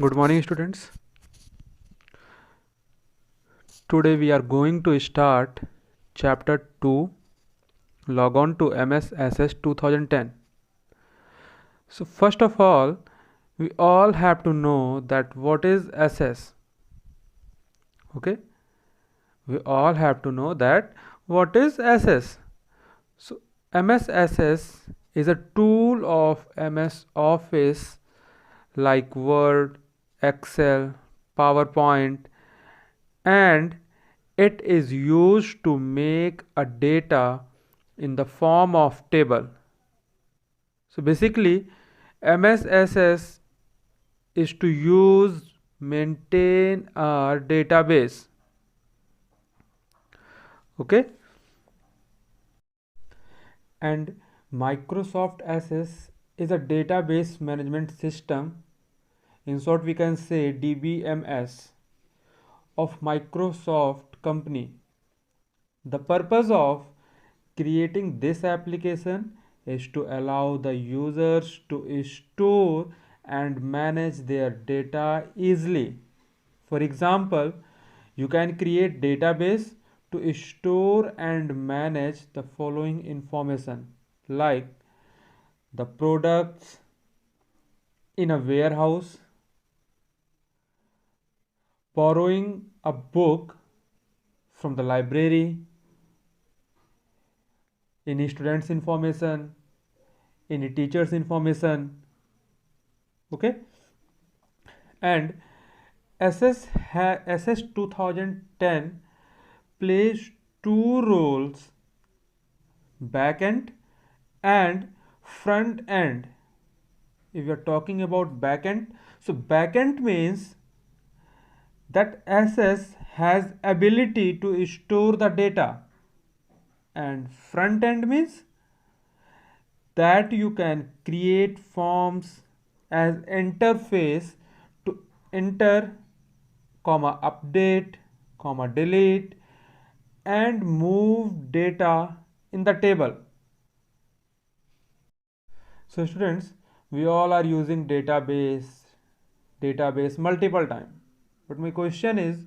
Good morning, students. Today we are going to start chapter 2, log on to MS Access 2010. So first of all, we all have to know that what is SS. Okay? We all have to know that what is SS. So MS Access is a tool of MS Office like Word, Excel, PowerPoint, and it is used to make a data in the form of table. So basically MSSS is to use maintain our database. Okay, and Microsoft Access is a database management system. In short, we can say DBMS of Microsoft company. The purpose of creating this application is to allow the users to store and manage their data easily. For example, you can create database to store and manage the following information like the products in a warehouse, borrowing a book from the library, any students information, any teachers information. Okay, and SS 2010 plays two roles, back end and front end. If you are talking about back end, so back end means that SS has ability to store the data, and front end means that you can create forms as interface to enter, comma update, comma delete, and move data in the table. So students, we all are using database multiple times. But my question is,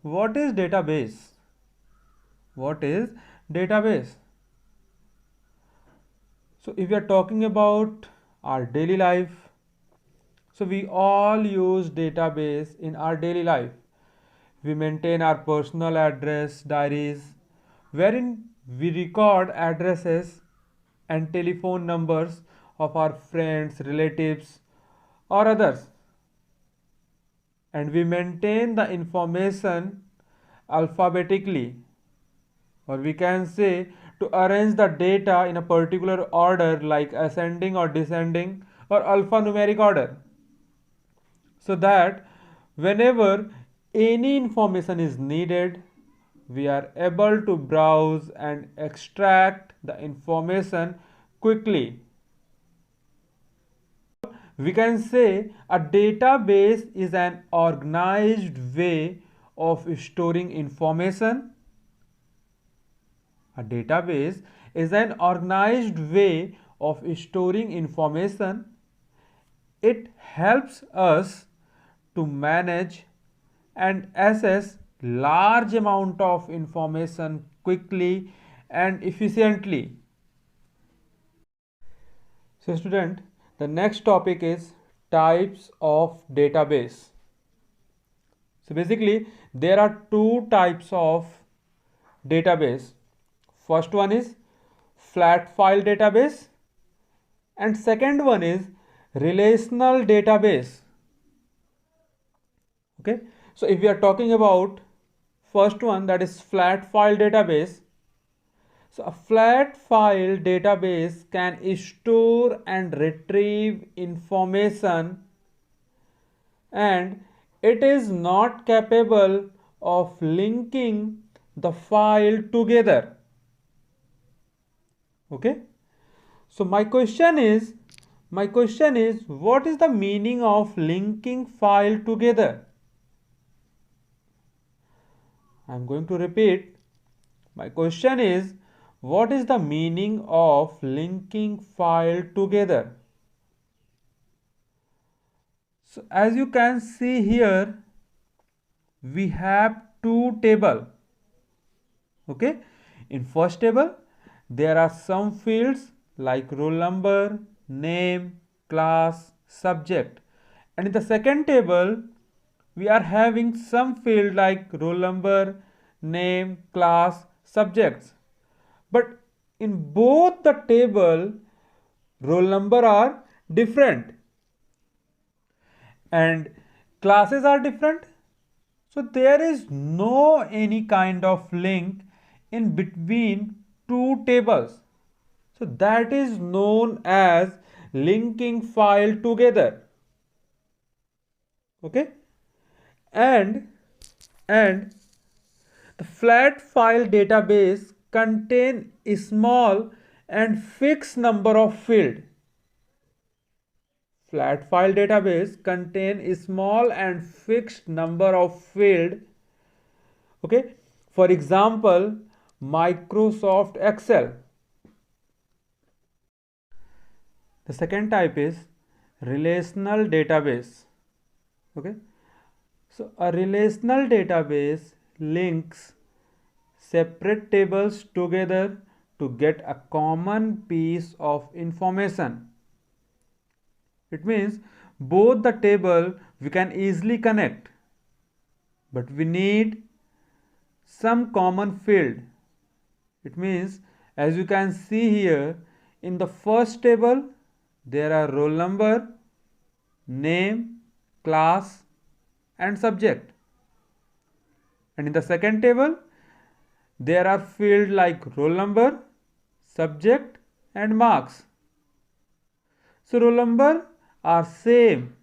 what is database? What is database? So if we are talking about our daily life, so we all use database in our daily life. We maintain our personal address diaries wherein we record addresses and telephone numbers of our friends, relatives, or others. And we maintain the information alphabetically, or we can say to arrange the data in a particular order like ascending or descending or alphanumeric order, so that whenever any information is needed, we are able to browse and extract the information quickly. We can say a database is an organized way of storing information. A database is an organized way of storing information. It helps us to manage and access large amount of information quickly and efficiently. So student, the next topic is types of database. So basically there are two types of database. First one is flat file database and second one is relational database. Okay, so if we are talking about first one, that is flat file database. So a flat file database can store and retrieve information, and it is not capable of linking the file together. Okay, so my question is what is the meaning of linking file together? I am going to repeat. My question is, what is the meaning of linking file together? So as you can see here, we have two table. Okay, in first table there are some fields like roll number, name, class, subject, and in the second table we are having some field like roll number, name, class, subjects. But in both the table roll number are different and classes are different. So there is no any kind of link in between two tables. So that is known as linking file together. Okay, and and the flat file database contain a small and fixed number of field. Flat file database contain a small and fixed number of field. Okay, for example, Microsoft Excel. The second type is relational database. Okay, so a relational database links separate tables together to get a common piece of information. It means both the table we can easily connect, but we need some common field. It means as you can see here, in the first table there are roll number, name, class and subject, and in the second table there are fields like roll number, subject and marks. So roll number are same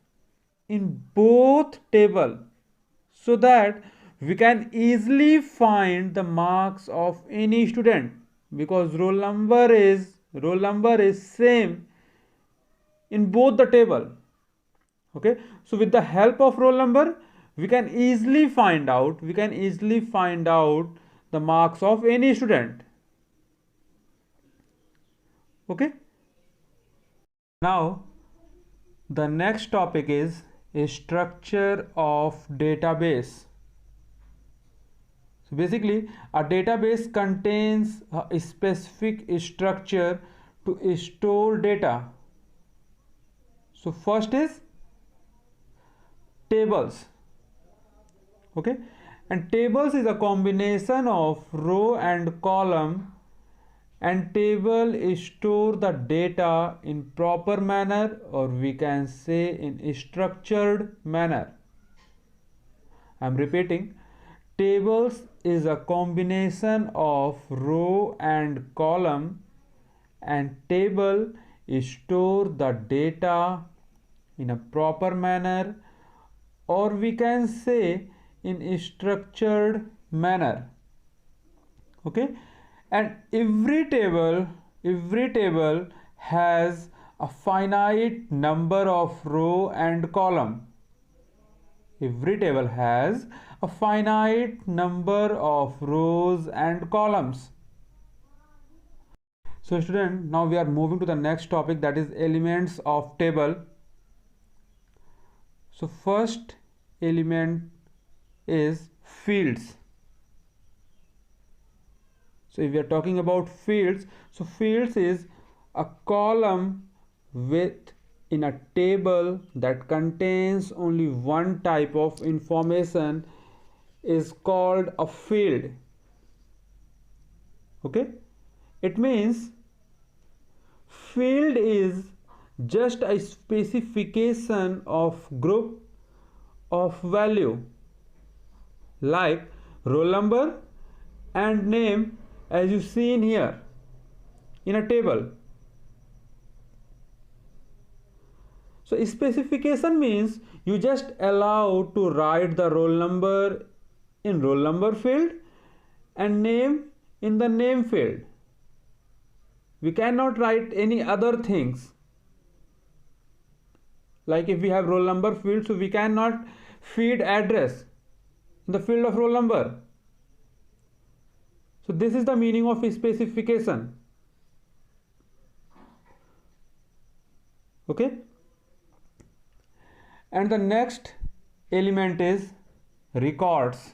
in both table so that we can easily find the marks of any student, because roll number is same in both the table. Okay, so with the help of roll number we can easily find out the marks of any student. Okay, now the next topic is a structure of database. So basically a database contains a specific structure to store data. So first is tables. Okay, and tables is a combination of row and column, and table store the data in proper manner, or we can say in a structured manner. I am repeating, tables is a combination of row and column, and table store the data in a proper manner, or we can say in a structured manner. Okay, and every table has a finite number of row and column. Every table has a finite number of rows and columns. So student, now we are moving to the next topic, that is elements of table. So first element is fields. So if we are talking about fields, so fields is a column with in a table that contains only one type of information is called a field. Okay, it means field is just a specification of group of value like roll number and name, as you see in here in a table. So specification means you just allow to write the roll number in roll number field and name in the name field. We cannot write any other things. Like if we have roll number field, so we cannot feed address in the field of roll number. So this is the meaning of specification. Okay, And the next element is records.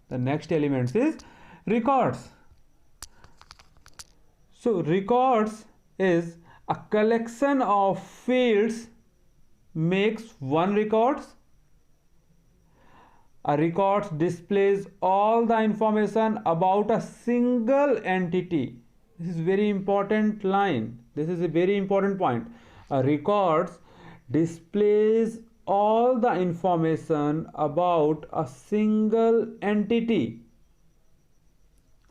The next element is records. So records is a collection of fields makes one records. A records displays all the information about a single entity. This is very important line. This is a very important point. A records displays all the information about a single entity.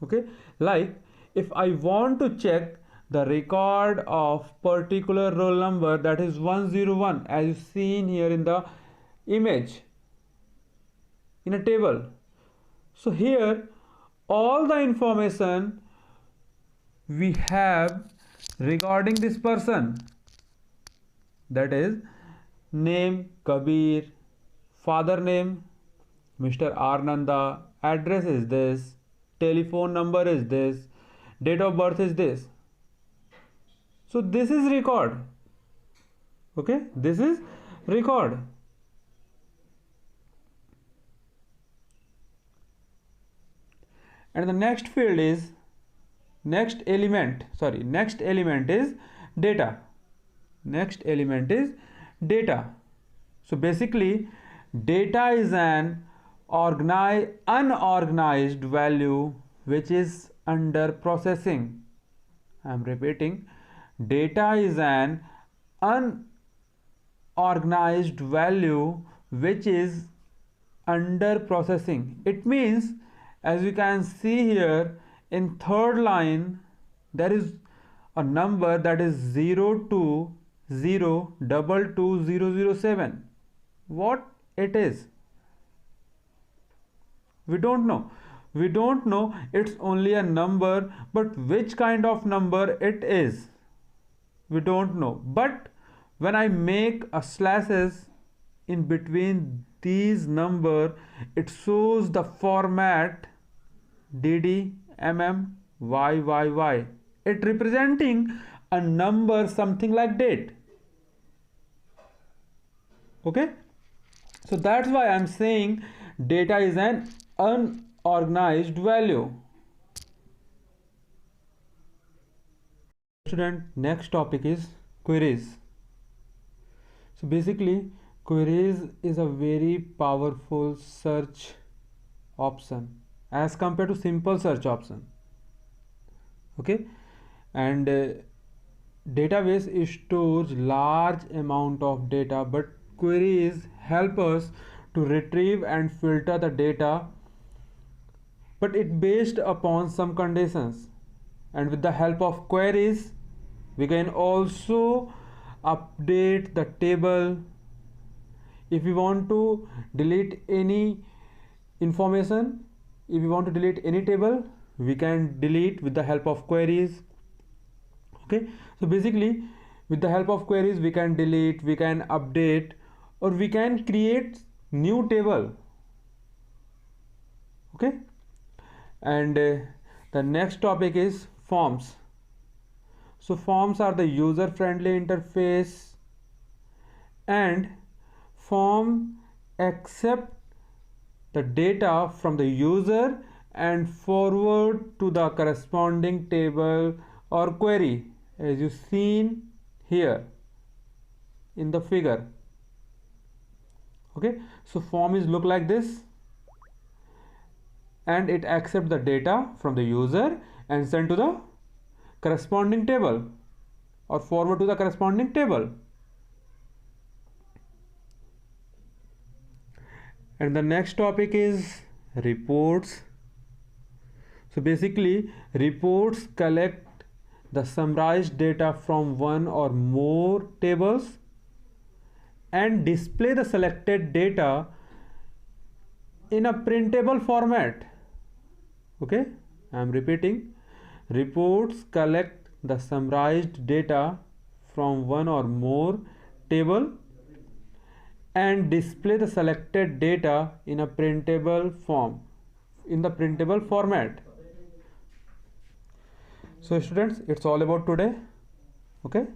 Okay, like if I want to check the record of particular roll number, that is 101, as you seen here in the image in a table. So here all the information we have regarding this person, that is name Kabir, father name Mr. R Nanda, address is this, telephone number is this, date of birth is this. So this is record. Okay, this is record. And the next field is next element is data. Next element is data. So basically data is an unorganized value which is under processing. I am repeating, data is an unorganized value which is under processing. It means, as you can see here in third line, there is a number that is 020222007. What it is? We don't know. We don't know. It's only a number, but which kind of number it is, we don't know. But when I make a slashes in between these number, it shows the format DD, MM, YYY. It representing a number something like date. Okay, so that's why I'm saying data is an unorganized value. Student, next topic is queries. So basically queries is a very powerful search option as compared to simple search option. Okay, and database stores large amount of data, but queries help us to retrieve and filter the data, but it based upon some conditions. And with the help of queries we can also update the table. If we want to delete any information, if we want to delete any table, we can delete with the help of queries. Okay, so basically with the help of queries we can delete, we can update, or we can create new table. Okay, and the next topic is forms. So forms are the user friendly interface, and form accept the data from the user and forward to the corresponding table or query, as you seen here in the figure. Okay, so form is look like this, and it accepts the data from the user and send to the corresponding table or forward to the corresponding table. And the next topic is reports. So basically reports collect the summarized data from one or more tables and display the selected data in a printable format. Okay, I am repeating, reports collect the summarized data from one or more table and display the selected data in a printable form, in the printable format. So students, it's all about today. Okay.